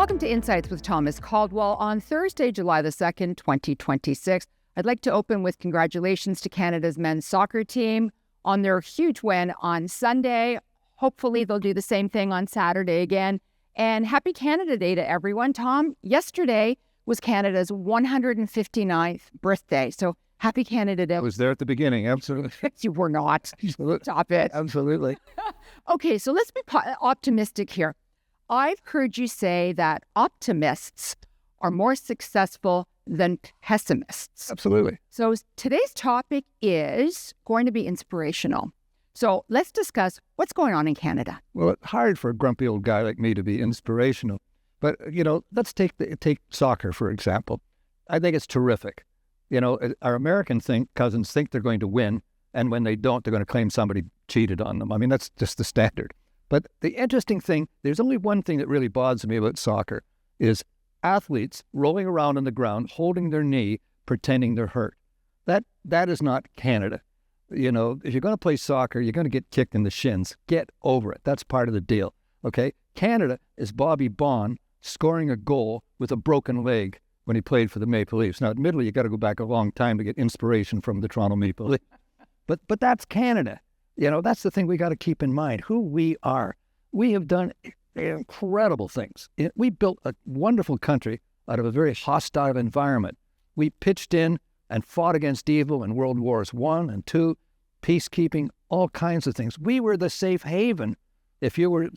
Welcome to Insights with Thomas Caldwell on Thursday, July the 2nd, 2026. I'd like to open with congratulations to Canada's men's soccer team on their huge win on Sunday. Hopefully they'll do the same thing on Saturday again. And happy Canada Day to everyone. Tom, yesterday was Canada's 159th birthday. So happy Canada Day. I was there at the beginning, absolutely. You were not. Stop it. Absolutely. Okay, so let's be optimistic here. I've heard you say that optimists are more successful than pessimists. Absolutely. So today's topic is going to be inspirational. So let's discuss what's going on in Canada. Well, it's hard for a grumpy old guy like me to be inspirational. But, let's take soccer, for example. I think it's terrific. Our American cousins think they're going to win, and when they don't, they're going to claim somebody cheated on them. I mean, that's just the standard. But the interesting thing, there's only one thing that really bothers me about soccer, is athletes rolling around on the ground, holding their knee, pretending they're hurt. That is not Canada. If you're going to play soccer, you're going to get kicked in the shins. Get over it. That's part of the deal, okay? Canada is Bobby Bond scoring a goal with a broken leg when he played for the Maple Leafs. Now, admittedly, you got to go back a long time to get inspiration from the Toronto Maple Leafs. But that's Canada. That's the thing we got to keep in mind, who we are. We have done incredible things. We built a wonderful country out of a very hostile environment. We pitched in and fought against evil in World Wars I and II, peacekeeping, all kinds of things. We were the safe haven. If you were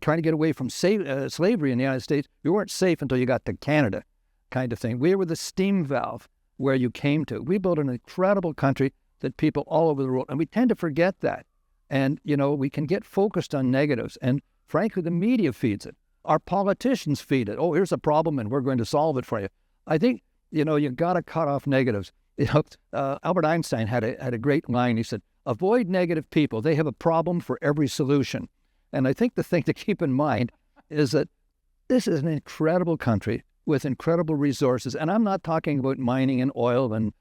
trying to get away from slavery in the United States, you weren't safe until you got to Canada, kind of thing. We were the steam valve where you came to. We built an incredible country that people all over the world, and we tend to forget that. And, we can get focused on negatives. And frankly, the media feeds it. Our politicians feed it. Oh, here's a problem, and we're going to solve it for you. I think, you've got to cut off negatives. Albert Einstein had a great line. He said, avoid negative people. They have a problem for every solution. And I think the thing to keep in mind is that this is an incredible country with incredible resources. And I'm not talking about mining and oil and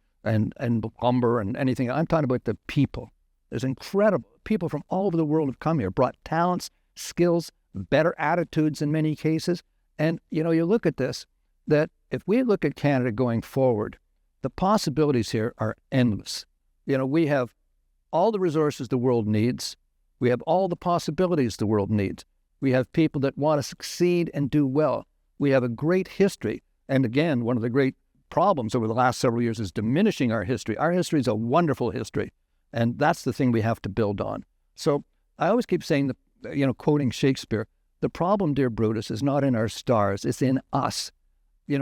lumber and anything. I'm talking about the people. There's incredible people from all over the world have come here, brought talents, skills, better attitudes in many cases. And, you look at this, that if we look at Canada going forward, the possibilities here are endless. We have all the resources the world needs. We have all the possibilities the world needs. We have people that want to succeed and do well. We have a great history. And again, one of the great problems over the last several years is diminishing our history. Our history is a wonderful history, and that's the thing we have to build on. So I always keep saying, quoting Shakespeare, the problem, dear Brutus, is not in our stars, it's in us.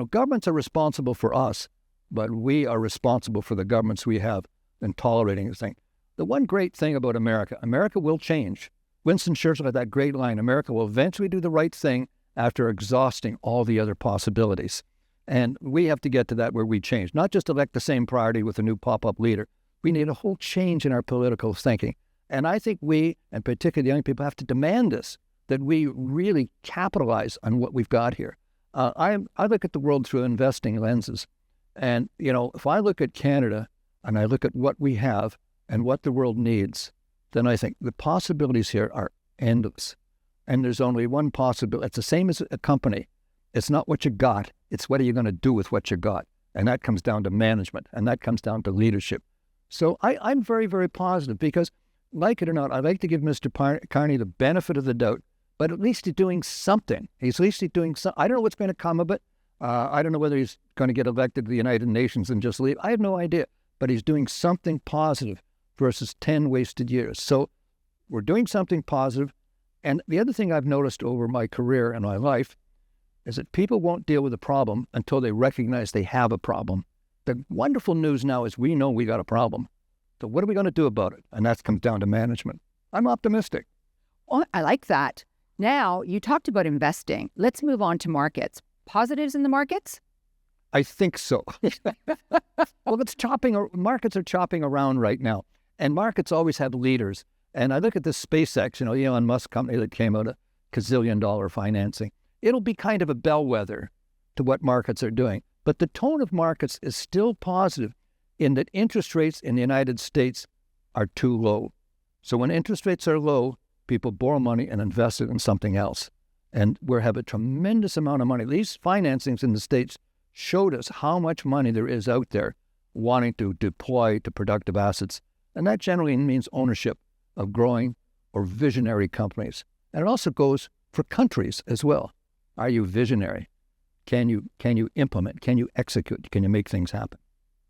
Governments are responsible for us, but we are responsible for the governments we have and tolerating this thing. The one great thing about America will change. Winston Churchill had that great line, America will eventually do the right thing after exhausting all the other possibilities. And we have to get to that where we change, not just elect the same party with a new pop-up leader. We need a whole change in our political thinking. And I think we, and particularly the young people, have to demand this, that we really capitalize on what we've got here. I look at the world through investing lenses. And, if I look at Canada and I look at what we have and what the world needs, then I think the possibilities here are endless. And there's only one possibility. It's the same as a company. It's not what you got. It's what are you going to do with what you got. And that comes down to management, and that comes down to leadership. So I'm very, very positive because, like it or not, I like to give Mr. Carney the benefit of the doubt, but at least he's doing something. At least he's doing something. I don't know what's going to come of it. I don't know whether he's going to get elected to the United Nations and just leave. I have no idea. But he's doing something positive versus 10 wasted years. So we're doing something positive. And the other thing I've noticed over my career and my life is that people won't deal with a problem until they recognize they have a problem. The wonderful news now is we know we got a problem. So what are we going to do about it? And that comes down to management. I'm optimistic. Oh, I like that. Now, you talked about investing. Let's move on to markets. Positives in the markets? I think so. Well, markets are chopping around right now. And markets always have leaders. And I look at this SpaceX, Elon Musk company that came out of gazillion-dollar financing. It'll be kind of a bellwether to what markets are doing. But the tone of markets is still positive in that interest rates in the United States are too low. So when interest rates are low, people borrow money and invest it in something else. And we have a tremendous amount of money. These financings in the States showed us how much money there is out there wanting to deploy to productive assets. And that generally means ownership of growing or visionary companies. And it also goes for countries as well. Are you visionary? Can you implement? Can you execute? Can you make things happen?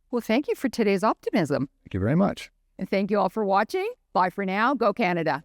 Well, thank you for today's optimism. Thank you very much. And thank you all for watching. Bye for now. Go Canada.